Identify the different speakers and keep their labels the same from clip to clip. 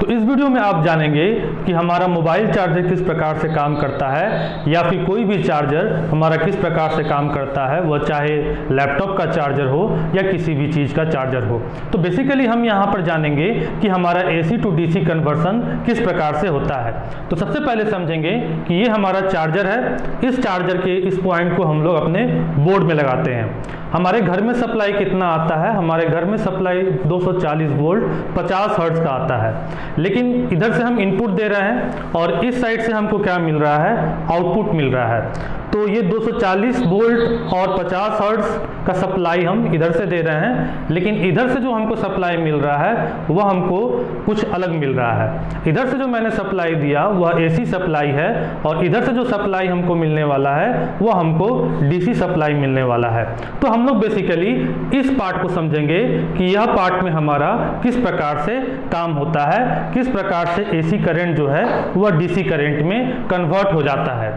Speaker 1: तो इस वीडियो में आप जानेंगे कि हमारा मोबाइल चार्जर किस प्रकार से काम करता है या फिर कोई भी चार्जर हमारा किस प्रकार से काम करता है, वह चाहे लैपटॉप का चार्जर हो या किसी भी चीज़ का चार्जर हो। तो बेसिकली हम यहाँ पर जानेंगे कि हमारा AC टू DC कन्वर्सन किस प्रकार से होता है। तो सबसे पहले समझेंगे कि ये हमारा चार्जर है। इस चार्जर के इस पॉइंट को हम लोग अपने बोर्ड में लगाते हैं। हमारे घर में सप्लाई कितना आता है? हमारे घर में सप्लाई 240 वोल्ट 50 हर्ट्ज का आता है, लेकिन इधर से हम इनपुट दे रहे हैं और इस साइड से हमको क्या मिल रहा है? आउटपुट मिल रहा है। तो ये 240 वोल्ट और 50 हर्ट्ज का सप्लाई हम इधर से दे रहे हैं, लेकिन इधर से जो हमको सप्लाई मिल रहा है वह हमको कुछ अलग मिल रहा है। इधर से जो मैंने सप्लाई दिया वह AC सप्लाई है और इधर से जो सप्लाई हमको मिलने वाला है वह हमको DC सप्लाई मिलने वाला है। तो हम लोग बेसिकली इस पार्ट को समझेंगे कि यह पार्ट में हमारा किस प्रकार से काम होता है, किस प्रकार से AC करंट जो है वह DC करंट में कन्वर्ट हो जाता है।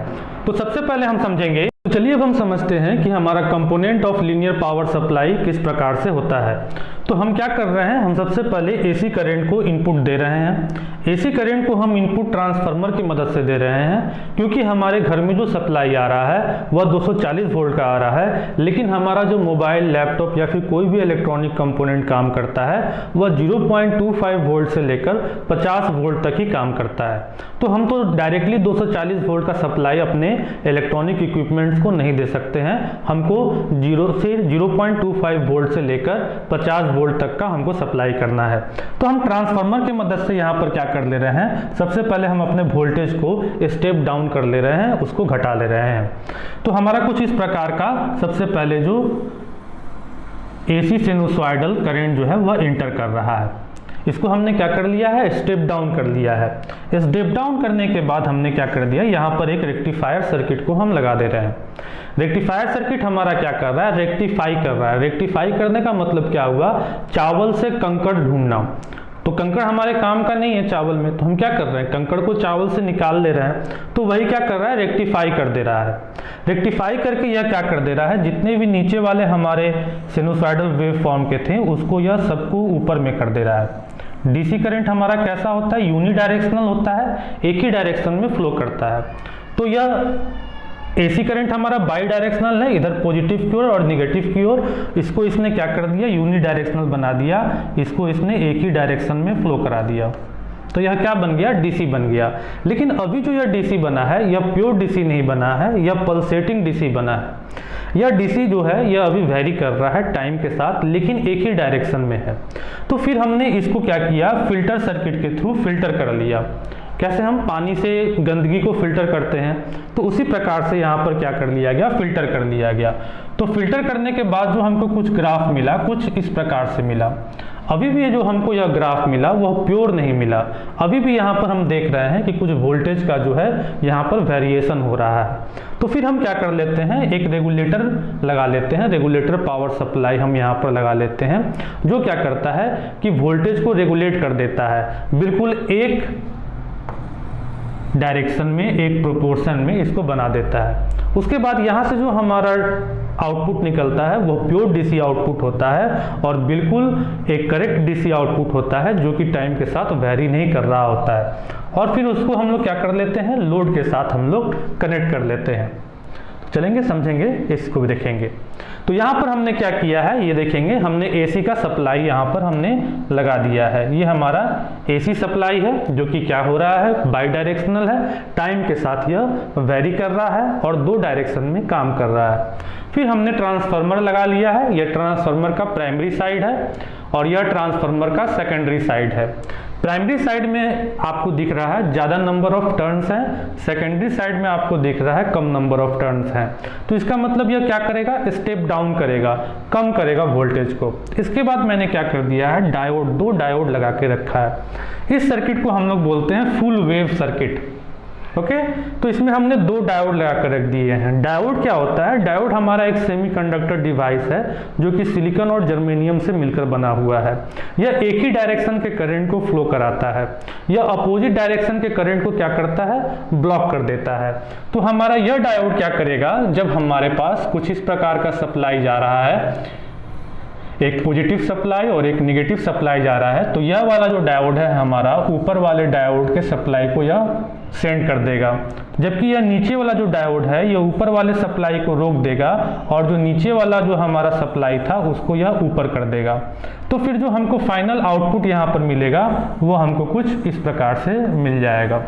Speaker 1: तो सबसे पहले हम समझेंगे, तो चलिए अब हम समझते हैं कि हमारा component of linear power supply किस प्रकार से होता है। तो हम क्या कर रहे हैं, हम सबसे पहले AC करंट को इनपुट दे रहे हैं। AC करंट को हम इनपुट ट्रांसफार्मर की मदद से दे रहे हैं, क्योंकि हमारे घर में जो सप्लाई आ रहा है वह 240 वोल्ट का आ रहा है, लेकिन हमारा जो मोबाइल, लैपटॉप या फिर कोई भी इलेक्ट्रॉनिक कंपोनेंट काम करता है वह 0.25 वोल्ट से लेकर 50 वोल्ट तक ही काम करता है। तो हम तो डायरेक्टली 240 वोल्ट का सप्लाई अपने इलेक्ट्रॉनिक इक्विपमेंट्स को नहीं दे सकते हैं। हमको 0.25 वोल्ट से लेकर 50 वोल्ट तक का हमको सप्लाई करना है। तो हम ट्रांसफार्मर की मदद से यहाँ पर क्या कर ले रहे हैं, सबसे पहले हम अपने वोल्टेज को स्टेप डाउन कर ले रहे हैं, उसको घटा ले रहे हैं। तो हमारा कुछ इस प्रकार का सबसे पहले जो AC साइनोसॉइडल करंट जो है वह इंटर कर रहा है। इसको हमने क्या कर लिया है, स्टेप डाउन कर लिया है। स्टेप डाउन करने के बाद हमने क्या कर दिया, यहाँ पर एक रेक्टिफायर सर्किट को हम लगा दे रहे हैं। रेक्टिफायर सर्किट हमारा क्या कर रहा है, रेक्टिफाई कर रहा है। रेक्टिफाई करने का मतलब क्या हुआ, चावल से कंकड़ ढूंढना। तो कंकड़ हमारे काम का नहीं है चावल में, तो हम क्या कर रहे हैं, कंकड़ को चावल से निकाल ले रहे हैं। तो वही क्या कर रहा है, रेक्टिफाई कर दे रहा है। रेक्टिफाई करके यह क्या कर दे रहा है, जितने भी नीचे वाले हमारे साइनोसॉइडल वेव फॉर्म के थे उसको यह सबको ऊपर में कर दे रहा है। DC करंट हमारा कैसा होता है, यूनिडायरेक्शनल होता है, एक ही डायरेक्शन में फ्लो करता है। तो यह AC करंट हमारा बाई डायरेक्शनल है, इधर पॉजिटिव की ओर और निगेटिव की ओर। इसको इसने क्या कर दिया, यूनिडायरेक्शनल बना दिया, इसको इसने एक ही डायरेक्शन में फ्लो करा दिया। तो यह क्या बन गया, DC बन गया। लेकिन अभी जो यह DC बना है यह प्योर DC नहीं बना है, यह पल्सेटिंग DC बना है। यह DC जो है यह अभी वेरी कर रहा है टाइम के साथ, लेकिन एक ही डायरेक्शन में है। तो फिर हमने इसको क्या किया, फिल्टर सर्किट के थ्रू फिल्टर कर लिया। कैसे हम पानी से गंदगी को फिल्टर करते हैं, तो उसी प्रकार से यहाँ पर क्या कर लिया गया, फिल्टर कर लिया गया। तो फिल्टर करने के बाद जो हमको कुछ ग्राफ मिला, कुछ इस प्रकार से मिला। अभी भी जो हमको यह ग्राफ मिला वह प्योर नहीं मिला। अभी भी यहाँ पर हम देख रहे हैं कि कुछ वोल्टेज का जो है यहाँ पर वेरिएशन हो रहा है। तो फिर हम क्या कर लेते हैं, एक रेगुलेटर लगा लेते हैं। रेगुलेटर पावर सप्लाई हम यहाँ पर लगा लेते हैं, जो क्या करता है कि वोल्टेज को रेगुलेट कर देता है, बिल्कुल एक डायरेक्शन में, एक प्रोपोर्शन में इसको बना देता है। उसके बाद यहाँ से जो हमारा आउटपुट निकलता है वो प्योर DC आउटपुट होता है और बिल्कुल एक करेक्ट DC आउटपुट होता है, जो कि टाइम के साथ वेरी नहीं कर रहा होता है। और फिर उसको हम लोग क्या कर लेते हैं, लोड के साथ हम लोग कनेक्ट कर लेते हैं। चलेंगे, समझेंगे, इसको भी देखेंगे। तो यहाँ पर हमने क्या किया है, ये देखेंगे, हमने AC का सप्लाई यहाँ पर हमने लगा दिया है। ये हमारा AC सप्लाई है, जो कि क्या हो रहा है, बाई डायरेक्शनल है, टाइम के साथ यह वेरी कर रहा है और दो डायरेक्शन में काम कर रहा है। फिर हमने ट्रांसफार्मर लगा लिया है। यह ट्रांसफार्मर का प्राइमरी साइड है और यह ट्रांसफार्मर का सेकेंडरी साइड है। प्राइमरी साइड में आपको दिख रहा है ज़्यादा नंबर ऑफ टर्न्स हैं, सेकेंडरी साइड में आपको दिख रहा है कम नंबर ऑफ टर्न्स हैं। तो इसका मतलब यह क्या करेगा, स्टेप डाउन करेगा, कम करेगा वोल्टेज को। इसके बाद मैंने क्या कर दिया है, डायोड, दो डायोड लगा के रखा है। इस सर्किट को हम लोग बोलते हैं फुल वेव सर्किट। ओके, तो इसमें हमने दो डायोड लगा कर रख दिए हैं। डायोड क्या होता है, डायोड हमारा एक सेमीकंडक्टर डिवाइस है जो कि सिलिकॉन और जर्मेनियम से मिलकर बना हुआ है। यह एक ही डायरेक्शन के करंट को फ्लो कराता है, यह अपोजिट डायरेक्शन के करंट को क्या करता है, ब्लॉक कर देता है। तो हमारा यह डायोड क्या करेगा, जब हमारे पास कुछ इस प्रकार का सप्लाई जा रहा है, एक पॉजिटिव सप्लाई और एक नेगेटिव सप्लाई जा रहा है, तो यह वाला जो डायोड है हमारा ऊपर वाले डायोड के सप्लाई को यह सेंड कर देगा, जबकि यह नीचे वाला जो डायोड है यह ऊपर वाले सप्लाई को रोक देगा और जो नीचे वाला जो हमारा सप्लाई था उसको यह ऊपर कर देगा। तो फिर जो हमको फाइनल आउटपुट यहाँ पर मिलेगा वो हमको कुछ इस प्रकार से मिल जाएगा।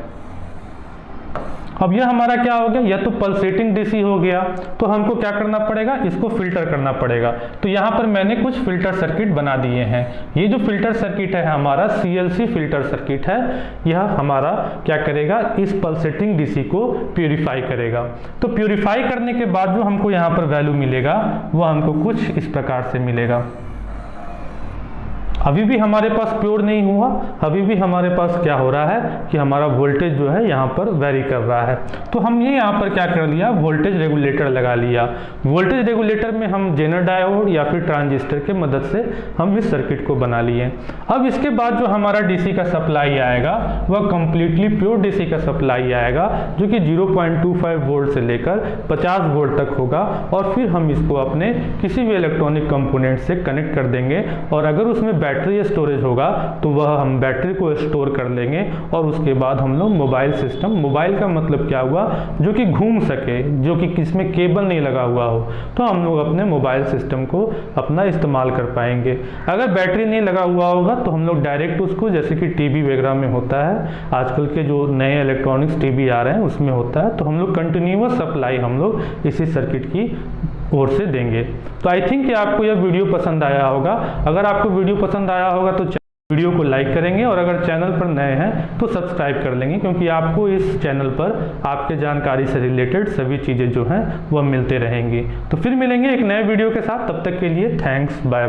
Speaker 1: अब यह हमारा क्या हो गया, यह तो पल्सेटिंग डीसी हो गया, तो हमको क्या करना पड़ेगा, इसको फिल्टर करना पड़ेगा। तो यहाँ पर मैंने कुछ फिल्टर सर्किट बना दिए हैं। ये जो फिल्टर सर्किट है हमारा CLC फिल्टर सर्किट है, यह हमारा क्या करेगा, इस पल्सेटिंग डीसी को प्यूरिफाई करेगा। तो प्यूरिफाई करने के बाद जो हमको यहाँ पर वैल्यू मिलेगा वो हमको कुछ इस प्रकार से मिलेगा। अभी भी हमारे पास प्योर नहीं हुआ, अभी भी हमारे पास क्या हो रहा है कि हमारा वोल्टेज जो है यहाँ पर वेरी कर रहा है। तो हमने यहाँ पर क्या कर लिया, वोल्टेज रेगुलेटर लगा लिया। वोल्टेज रेगुलेटर में हम जेनर डायोड या फिर ट्रांजिस्टर के मदद से हम इस सर्किट को बना लिए। अब इसके बाद जो हमारा डीसी का सप्लाई आएगा वह कंप्लीटली प्योर डीसी का सप्लाई आएगा, जो कि 0.25 वोल्ट से लेकर 50 वोल्ट तक होगा। और फिर हम इसको अपने किसी भी इलेक्ट्रॉनिक कंपोनेंट से कनेक्ट कर देंगे, और अगर उसमें बैटरी स्टोरेज होगा तो वह हम बैटरी को स्टोर कर लेंगे। और उसके बाद हम लोग मोबाइल सिस्टम, मोबाइल का मतलब क्या हुआ, जो कि घूम सके, जो कि किसमें केबल नहीं लगा हुआ हो, तो हम लोग अपने मोबाइल सिस्टम को अपना इस्तेमाल कर पाएंगे। अगर बैटरी नहीं लगा हुआ होगा तो हम लोग डायरेक्ट उसको, जैसे कि टीवी वगैरह में होता है, आजकल के जो नए इलेक्ट्रॉनिक्स टीवी आ रहे हैं उसमें होता है, तो हम लोग कंटिन्यूअस सप्लाई हम लोग इसी सर्किट की ओर से देंगे। तो आई थिंक कि आपको यह वीडियो पसंद आया होगा। अगर आपको वीडियो पसंद आया होगा तो वीडियो को लाइक करेंगे, और अगर चैनल पर नए हैं तो सब्सक्राइब कर लेंगे, क्योंकि आपको इस चैनल पर आपके जानकारी से रिलेटेड सभी चीज़ें जो हैं वह मिलते रहेंगी। तो फिर मिलेंगे एक नए वीडियो के साथ, तब तक के लिए थैंक्स, बाय।